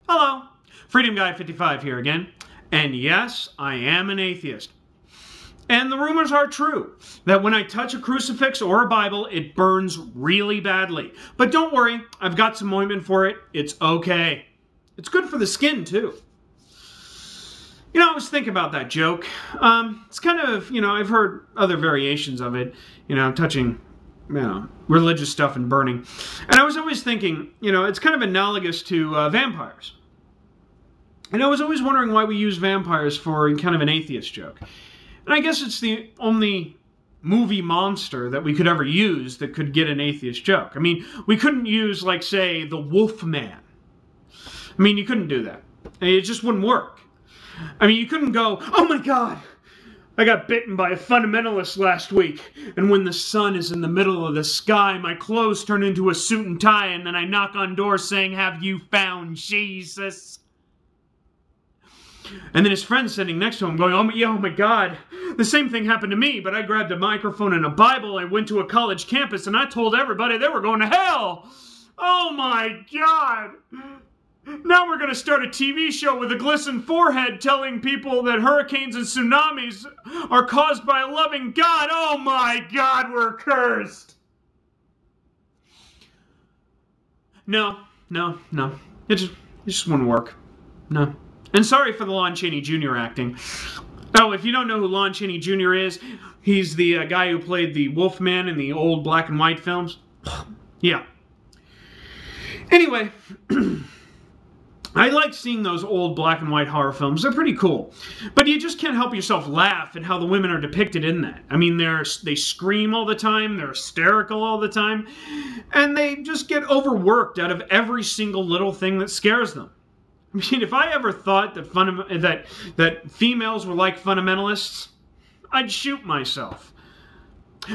Hello, Freedom Guy 55 here again. And yes, I am an atheist. And the rumors are true, that when I touch a crucifix or a Bible, it burns really badly. But don't worry, I've got some ointment for it. It's okay. It's good for the skin, too. You know, I was thinking about that joke. It's kind of, I've heard other variations of it, touching, religious stuff and burning. And I was always thinking, it's kind of analogous to vampires. And I was always wondering why we use vampires for kind of an atheist joke. And I guess it's the only movie monster that we could ever use that could get an atheist joke. I mean, we couldn't use, like, say, the Wolfman. I mean, you couldn't do that. It just wouldn't work. I mean, you couldn't go, oh my God, I got bitten by a fundamentalist last week, and when the sun is in the middle of the sky, my clothes turn into a suit and tie, and then I knock on doors saying, have you found Jesus? And then his friend sitting next to him going, oh my God, the same thing happened to me, but I grabbed a microphone and a Bible, I went to a college campus, and I told everybody they were going to hell. Oh my God. Now we're going to start a TV show with a glistened forehead telling people that hurricanes and tsunamis are caused by a loving God. Oh my God, we're cursed. No. It just wouldn't work. No. And sorry for the Lon Chaney Jr. acting. Oh, if you don't know who Lon Chaney Jr. is, he's the guy who played the Wolfman in the old black and white films. Yeah. Anyway, I like seeing those old black and white horror films. They're pretty cool. But you just can't help yourself laugh at how the women are depicted in that. I mean, they scream all the time, they're hysterical all the time, and they just get overworked out of every single little thing that scares them. I mean, if I ever thought that females were like fundamentalists, I'd shoot myself.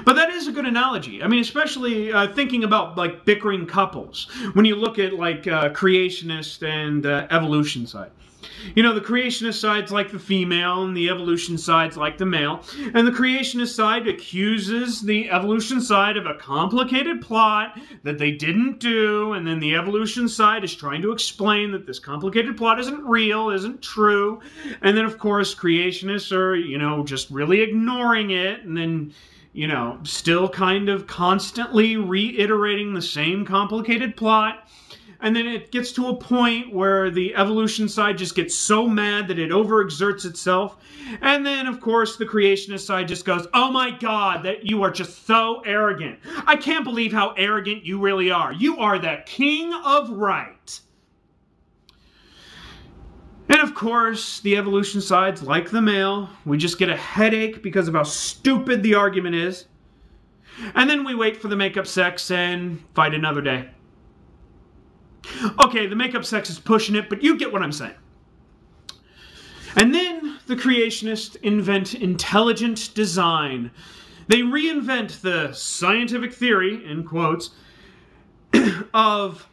But that is a good analogy. I mean, especially thinking about, like, bickering couples. When you look at, like, creationist and evolution side. You know, the creationist side's like the female, and the evolution side's like the male. And the creationist side accuses the evolution side of a complicated plot that they didn't do, and then the evolution side is trying to explain that this complicated plot isn't real, isn't true. And then, of course, creationists are, just really ignoring it, and then, still kind of constantly reiterating the same complicated plot. And then it gets to a point where the evolution side just gets so mad that it overexerts itself. And then, of course, the creationist side just goes, oh my God, that you are just so arrogant. I can't believe how arrogant you really are. You are the king of right. And of course, the evolution side's like the male. We just get a headache because of how stupid the argument is. And then we wait for the make-up sex and fight another day. Okay, the make-up sex is pushing it, but you get what I'm saying. And then the creationists invent intelligent design. They reinvent the scientific theory, in quotes, of,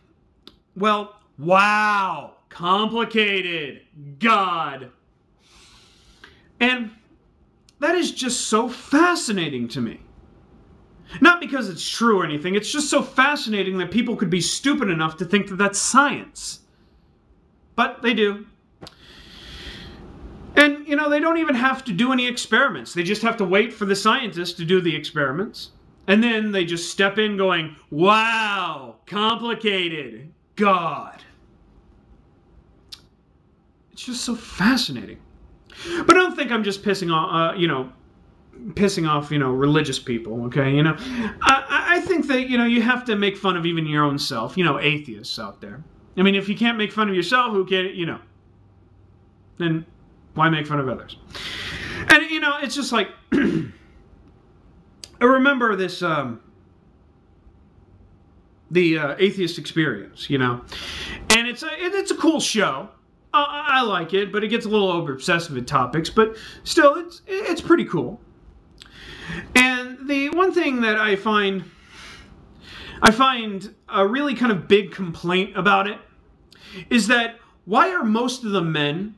well, wow, complicated, God. And that is just so fascinating to me. Not because it's true or anything, it's just so fascinating that people could be stupid enough to think that that's science. But they do. And, they don't even have to do any experiments. They just have to wait for the scientists to do the experiments. And then they just step in going, wow, complicated, God. It's just so fascinating. But don't think I'm just pissing off, religious people, okay? I think that, you have to make fun of even your own self, atheists out there. I mean, if you can't make fun of yourself, who can, then why make fun of others? And, it's just like, I remember this, the Atheist Experience, and it's a cool show. I like it, but it gets a little over-obsessive at topics, but still, it's pretty cool. And the one thing that I find a really kind of big complaint about it is that why are most of the men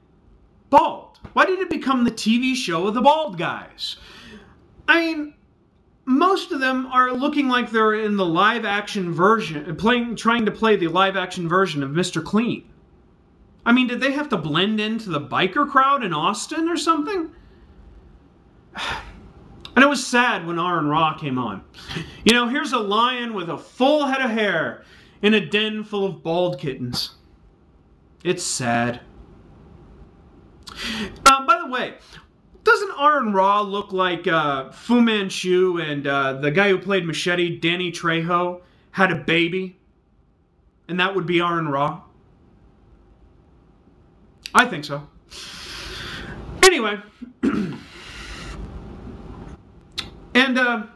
bald? Why did it become the TV show of the bald guys? I mean, most of them are looking like they're in the live-action version, trying to play the live-action version of Mr. Clean. I mean, did they have to blend into the biker crowd in Austin or something? And it was sad when Aaron Ra came on. You know, here's a lion with a full head of hair in a den full of bald kittens. It's sad. By the way, doesn't Aaron Ra look like Fu Manchu and the guy who played Machete, Danny Trejo, had a baby? And that would be Aaron Ra? I think so. Anyway. And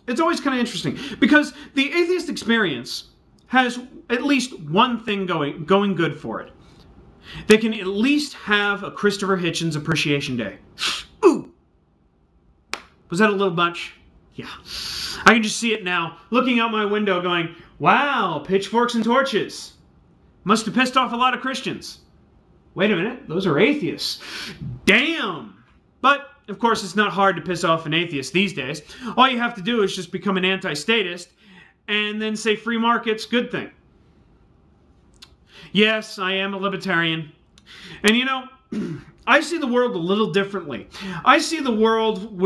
it's always kind of interesting because the atheist experience has at least one thing going good for it. They can at least have a Christopher Hitchens Appreciation Day. Ooh! Was that a little much? Yeah. I can just see it now, looking out my window going, wow, pitchforks and torches. Must have pissed off a lot of Christians. Wait a minute, those are atheists. Damn! But, of course, it's not hard to piss off an atheist these days. All you have to do is just become an anti-statist and then say free market's a good thing. Yes, I am a libertarian. And you know, I see the world a little differently. I see the world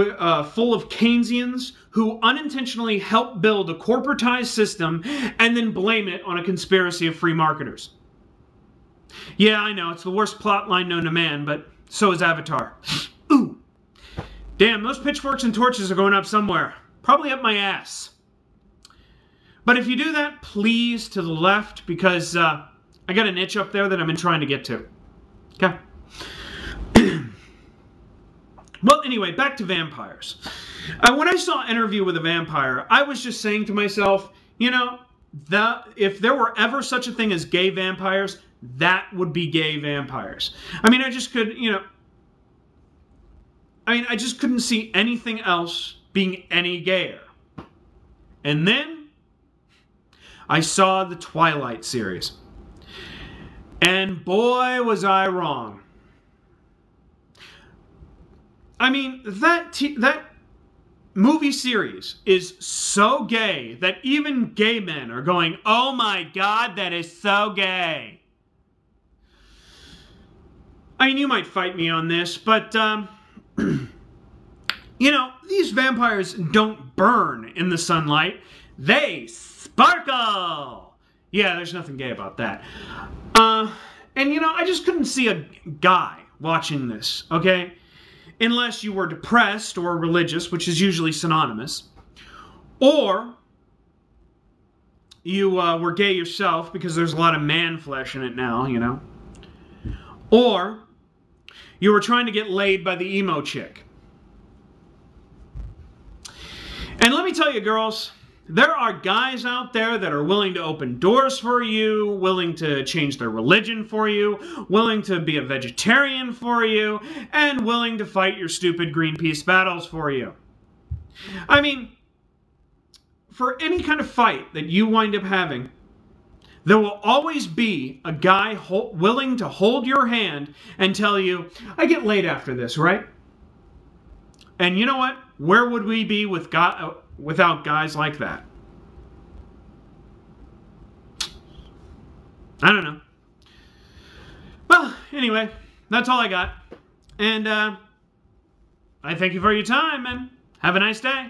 full of Keynesians who unintentionally help build a corporatized system and then blame it on a conspiracy of free marketers. Yeah, I know, it's the worst plot line known to man, but so is Avatar. Ooh. Damn, those pitchforks and torches are going up somewhere. Probably up my ass. But if you do that, please to the left, because I got an itch up there that I've been trying to get to. Okay? Well, anyway, back to vampires. When I saw Interview with a Vampire, I was just saying to myself, you know, if there were ever such a thing as gay vampires, that would be gay vampires. I mean, I just could, you know, I just couldn't see anything else being any gayer. And then I saw the Twilight series. And boy, was I wrong. I mean, that movie series is so gay that even gay men are going, oh my God, that is so gay. I mean, you might fight me on this, but, you know, these vampires don't burn in the sunlight. They sparkle. Yeah, there's nothing gay about that. And, you know, I just couldn't see a guy watching this, okay? Unless you were depressed or religious, which is usually synonymous. Or you were gay yourself, because there's a lot of man flesh in it now, you know. Or you were trying to get laid by the emo chick. And let me tell you, girls, there are guys out there that are willing to open doors for you, willing to change their religion for you, willing to be a vegetarian for you, and willing to fight your stupid Greenpeace battles for you. I mean, for any kind of fight that you wind up having, there will always be a guy willing to hold your hand and tell you, I get laid after this, right? And you know what? Where would we be without guys like that? I don't know. Well, anyway, that's all I got. And I thank you for your time, and have a nice day.